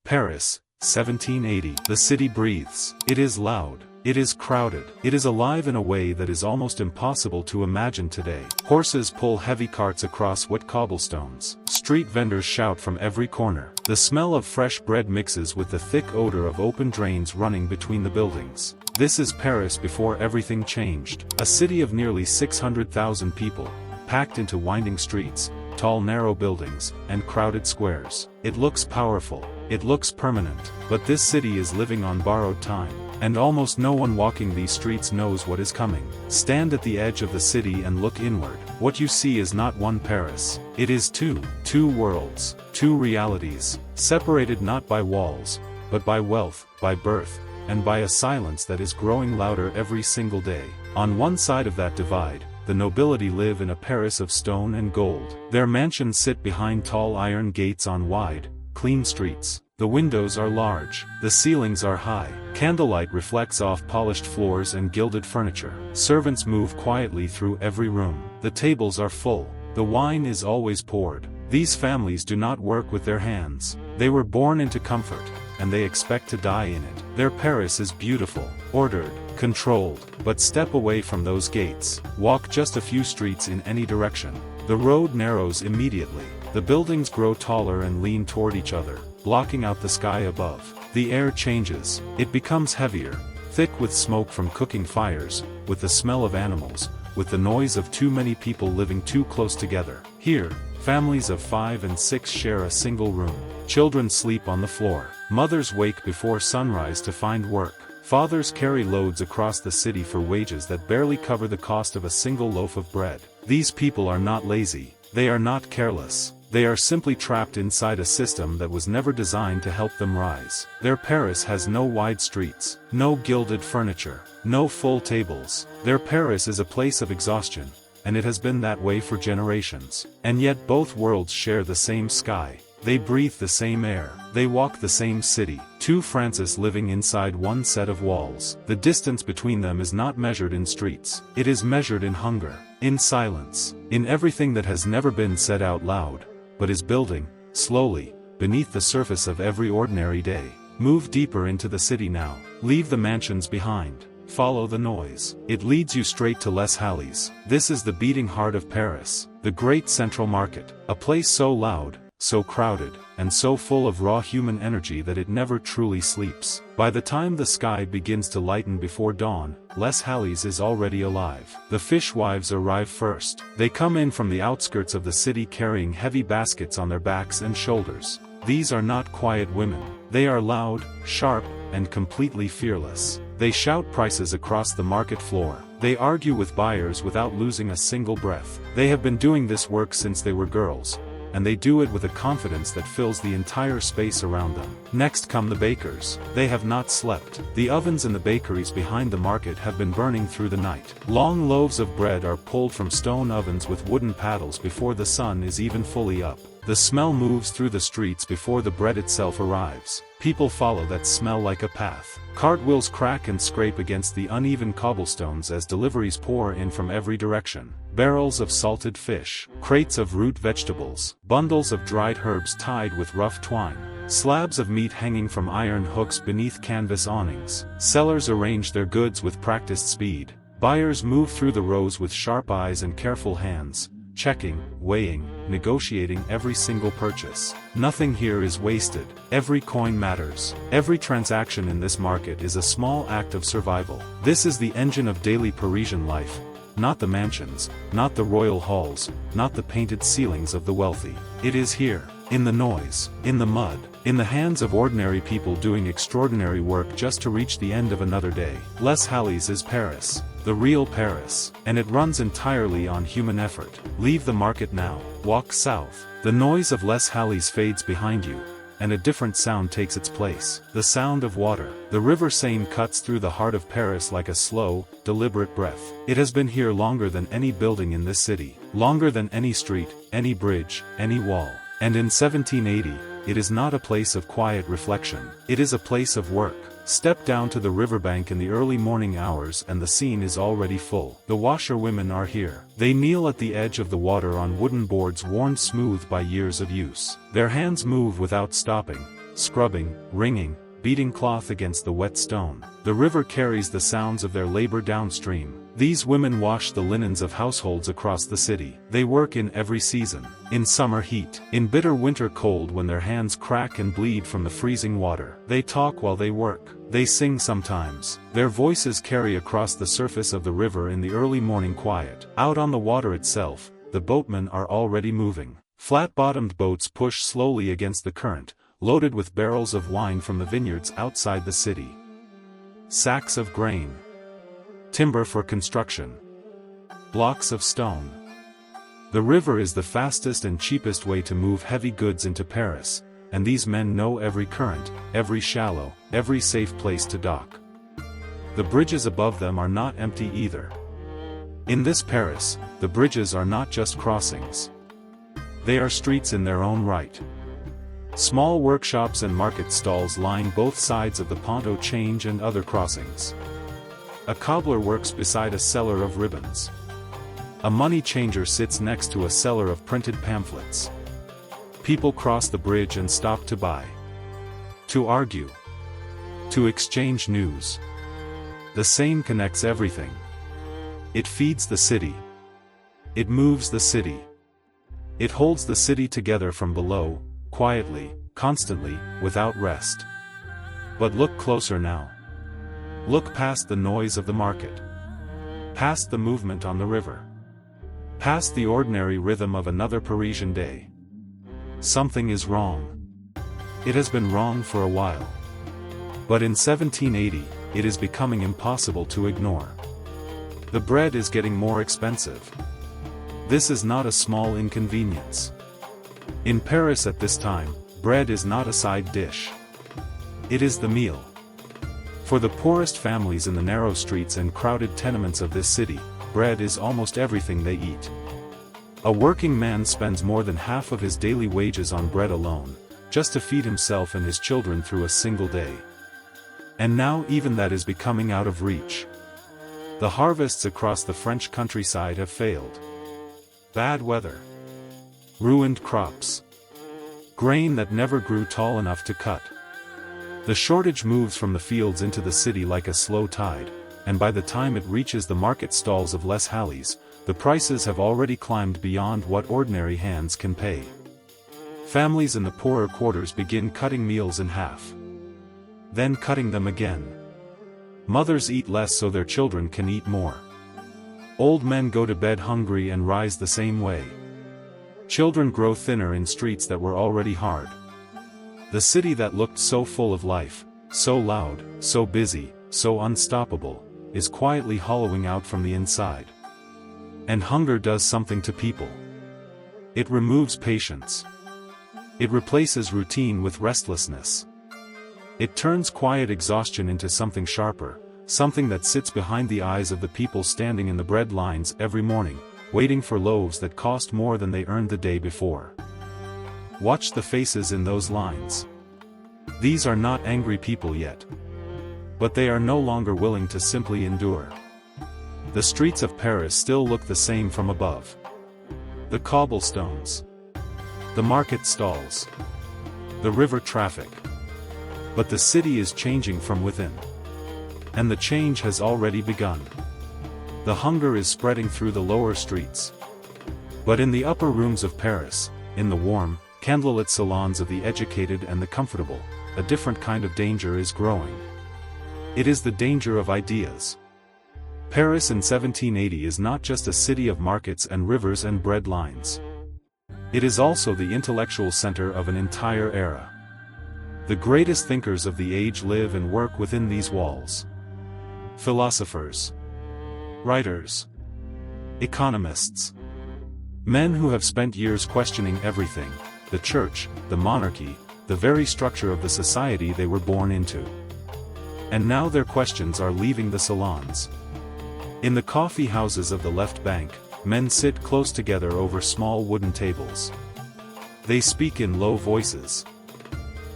Paris, 1780. The city breathes. It is loud. It is crowded. It is alive in a way that is almost impossible to imagine today. Horses pull heavy carts across wet cobblestones. Street vendors shout from every corner. The smell of fresh bread mixes with the thick odor of open drains running between the buildings. This is Paris before everything changed. A city of nearly 600,000 people, packed into winding streets, tall narrow buildings, and crowded squares. It looks powerful. It looks permanent. But this city is living on borrowed time. And almost no one walking these streets knows what is coming. Stand at the edge of the city and look inward. What you see is not one Paris. It is two worlds, two realities, separated not by walls, but by wealth, by birth, and by a silence that is growing louder every single day. On one side of that divide, the nobility live in a Paris of stone and gold. Their mansions sit behind tall iron gates on wide, clean streets. The windows are large. The ceilings are high. Candlelight reflects off polished floors and gilded furniture. Servants move quietly through every room. The tables are full. The wine is always poured. These families do not work with their hands. They were born into comfort, and they expect to die in it. Their Paris is beautiful, ordered, controlled. But step away from those gates. Walk just a few streets in any direction. The road narrows immediately. The buildings grow taller and lean toward each other, blocking out the sky above. The air changes. It becomes heavier, thick with smoke from cooking fires, with the smell of animals, with the noise of too many people living too close together. Here, families of 5 and 6 share a single room. Children sleep on the floor. Mothers wake before sunrise to find work. Fathers carry loads across the city for wages that barely cover the cost of a single loaf of bread. These people are not lazy. They are not careless. They are simply trapped inside a system that was never designed to help them rise. Their Paris has no wide streets, no gilded furniture, no full tables. Their Paris is a place of exhaustion, and it has been that way for generations. And yet both worlds share the same sky. They breathe the same air. They walk the same city. Two Frances living inside one set of walls. The distance between them is not measured in streets. It is measured in hunger, in silence, in everything that has never been said out loud, but is building, slowly, beneath the surface of every ordinary day. Move deeper into the city now. Leave the mansions behind. Follow the noise. It leads you straight to Les Halles. This is the beating heart of Paris, the great central market, a place so loud, so crowded, and so full of raw human energy that it never truly sleeps. By the time the sky begins to lighten before dawn, Les Halles is already alive. The fishwives arrive first. They come in from the outskirts of the city carrying heavy baskets on their backs and shoulders. These are not quiet women. They are loud, sharp, and completely fearless. They shout prices across the market floor. They argue with buyers without losing a single breath. They have been doing this work since they were girls, and they do it with a confidence that fills the entire space around them. Next come the bakers. They have not slept. The ovens in the bakeries behind the market have been burning through the night. Long loaves of bread are pulled from stone ovens with wooden paddles before the sun is even fully up. The smell moves through the streets before the bread itself arrives. People follow that smell like a path. Cartwheels crack and scrape against the uneven cobblestones as deliveries pour in from every direction. Barrels of salted fish, crates of root vegetables, bundles of dried herbs tied with rough twine, slabs of meat hanging from iron hooks beneath canvas awnings. Sellers arrange their goods with practiced speed. Buyers move through the rows with sharp eyes and careful hands, checking, weighing, negotiating every single purchase. Nothing here is wasted. Every coin matters. Every transaction in this market is a small act of survival. This is the engine of daily Parisian life. Not the mansions, not the royal halls, not the painted ceilings of the wealthy. It is here, in the noise, in the mud, in the hands of ordinary people doing extraordinary work just to reach the end of another day. Les Halles is Paris, the real Paris, and it runs entirely on human effort. Leave the market now. Walk south. The noise of Les Halles fades behind you, and a different sound takes its place. The sound of water. The river Seine cuts through the heart of Paris like a slow, deliberate breath. It has been here longer than any building in this city, longer than any street, any bridge, any wall. And in 1780, it is not a place of quiet reflection. It is a place of work. Step down to the riverbank in the early morning hours and the scene is already full. The washerwomen are here. They kneel at the edge of the water on wooden boards worn smooth by years of use. Their hands move without stopping, scrubbing, wringing, beating cloth against the wet stone. The river carries the sounds of their labor downstream. These women wash the linens of households across the city. They work in every season. In summer heat. In bitter winter cold when their hands crack and bleed from the freezing water. They talk while they work. They sing sometimes. Their voices carry across the surface of the river in the early morning quiet. Out on the water itself, the boatmen are already moving. Flat-bottomed boats push slowly against the current, loaded with barrels of wine from the vineyards outside the city. Sacks of grain. Timber for construction. Blocks of stone. The river is the fastest and cheapest way to move heavy goods into Paris, and these men know every current, every shallow, every safe place to dock. The bridges above them are not empty either. In this Paris, the bridges are not just crossings. They are streets in their own right. Small workshops and market stalls line both sides of the Pont au Change and other crossings. A cobbler works beside a seller of ribbons. A money changer sits next to a seller of printed pamphlets. People cross the bridge and stop to buy. To argue. To exchange news. The Seine connects everything. It feeds the city. It moves the city. It holds the city together from below, quietly, constantly, without rest. But look closer now. Look past the noise of the market. Past the movement on the river. Past the ordinary rhythm of another Parisian day. Something is wrong. It has been wrong for a while. But in 1780, it is becoming impossible to ignore. The bread is getting more expensive. This is not a small inconvenience. In Paris at this time, bread is not a side dish. It is the meal. For the poorest families in the narrow streets and crowded tenements of this city, bread is almost everything they eat. A working man spends more than half of his daily wages on bread alone, just to feed himself and his children through a single day. And now even that is becoming out of reach. The harvests across the French countryside have failed. Bad weather. Ruined crops. Grain that never grew tall enough to cut. The shortage moves from the fields into the city like a slow tide, and by the time it reaches the market stalls of Les Halles, the prices have already climbed beyond what ordinary hands can pay. Families in the poorer quarters begin cutting meals in half. Then cutting them again. Mothers eat less so their children can eat more. Old men go to bed hungry and rise the same way. Children grow thinner in streets that were already hard. The city that looked so full of life, so loud, so busy, so unstoppable, is quietly hollowing out from the inside. And hunger does something to people. It removes patience. It replaces routine with restlessness. It turns quiet exhaustion into something sharper, something that sits behind the eyes of the people standing in the bread lines every morning, waiting for loaves that cost more than they earned the day before. Watch the faces in those lines. These are not angry people yet. But they are no longer willing to simply endure. The streets of Paris still look the same from above. The cobblestones. The market stalls. The river traffic. But the city is changing from within. And the change has already begun. The hunger is spreading through the lower streets. But in the upper rooms of Paris, in the warm, candlelit salons of the educated and the comfortable, a different kind of danger is growing. It is the danger of ideas. Paris in 1780 is not just a city of markets and rivers and bread lines. It is also the intellectual center of an entire era. The greatest thinkers of the age live and work within these walls. Philosophers. Writers. Economists. Men who have spent years questioning everything, the church, the monarchy, the very structure of the society they were born into. And now their questions are leaving the salons. In the coffee houses of the left bank, men sit close together over small wooden tables. They speak in low voices.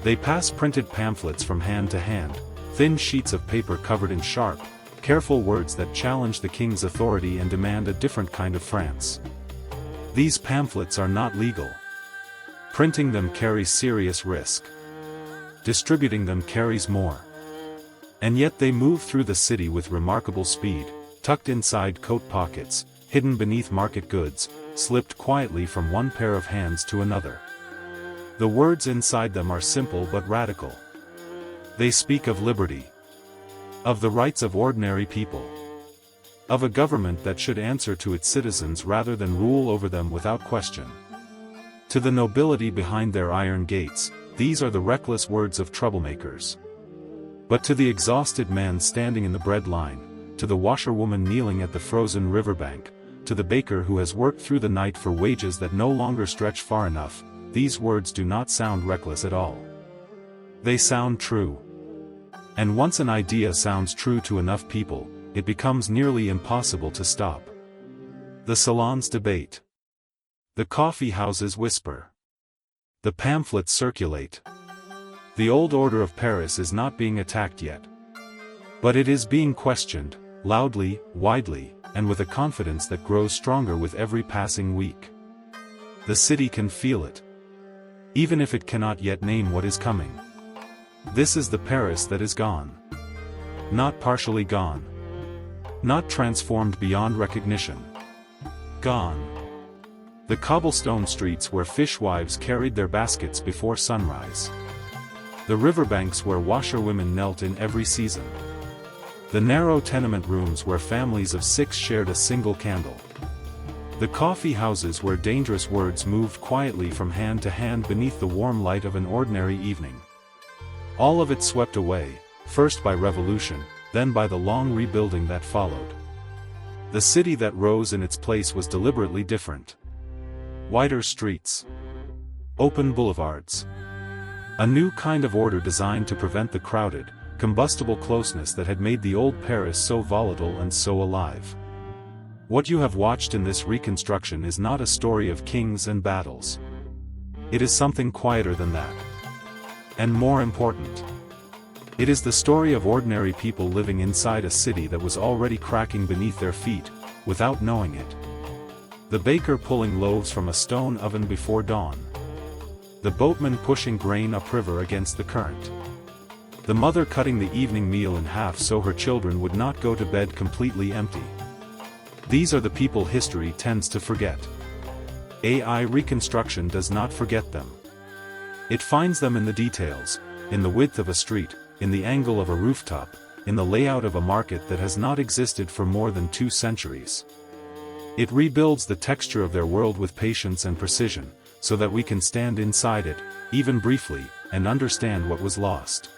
They pass printed pamphlets from hand to hand, thin sheets of paper covered in sharp, careful words that challenge the king's authority and demand a different kind of France. These pamphlets are not legal. Printing them carries serious risk. distributing them carries more. And yet they move through the city with remarkable speed, tucked inside coat pockets, hidden beneath market goods, slipped quietly from one pair of hands to another. The words inside them are simple but radical. They speak of liberty, of the rights of ordinary people, of a government that should answer to its citizens rather than rule over them without question. To the nobility behind their iron gates, these are the reckless words of troublemakers. But to the exhausted man standing in the bread line, to the washerwoman kneeling at the frozen riverbank, to the baker who has worked through the night for wages that no longer stretch far enough, these words do not sound reckless at all. They sound true. And once an idea sounds true to enough people, it becomes nearly impossible to stop. The salons debate. The coffee houses whisper. The pamphlets circulate. The old order of Paris is not being attacked yet. But it is being questioned, loudly, widely, and with a confidence that grows stronger with every passing week. The city can feel it, even if it cannot yet name what is coming. This is the Paris that is gone. Not partially gone. Not transformed beyond recognition. Gone. The cobblestone streets where fishwives carried their baskets before sunrise. The riverbanks where washerwomen knelt in every season. The narrow tenement rooms where families of 6 shared a single candle. The coffee houses where dangerous words moved quietly from hand to hand beneath the warm light of an ordinary evening. All of it swept away, first by revolution, then by the long rebuilding that followed. The city that rose in its place was deliberately different. Wider streets. Open boulevards. A new kind of order designed to prevent the crowded, combustible closeness that had made the old Paris so volatile and so alive. What you have watched in this reconstruction is not a story of kings and battles. It is something quieter than that. And more important. It is the story of ordinary people living inside a city that was already cracking beneath their feet, without knowing it. The baker pulling loaves from a stone oven before dawn. The boatman pushing grain upriver against the current. The mother cutting the evening meal in half so her children would not go to bed completely empty. These are the people history tends to forget. AI reconstruction does not forget them. It finds them in the details, in the width of a street, in the angle of a rooftop, in the layout of a market that has not existed for more than 2 centuries. It rebuilds the texture of their world with patience and precision, so that we can stand inside it, even briefly, and understand what was lost.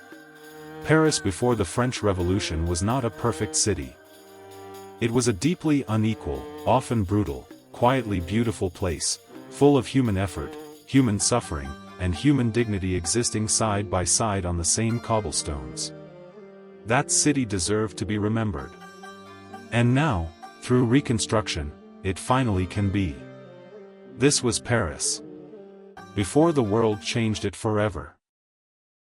Paris before the French Revolution was not a perfect city. It was a deeply unequal, often brutal, quietly beautiful place, full of human effort, human suffering, and human dignity existing side by side on the same cobblestones. That city deserved to be remembered. And now, through reconstruction, it finally can be. This was Paris. Before the world changed it forever.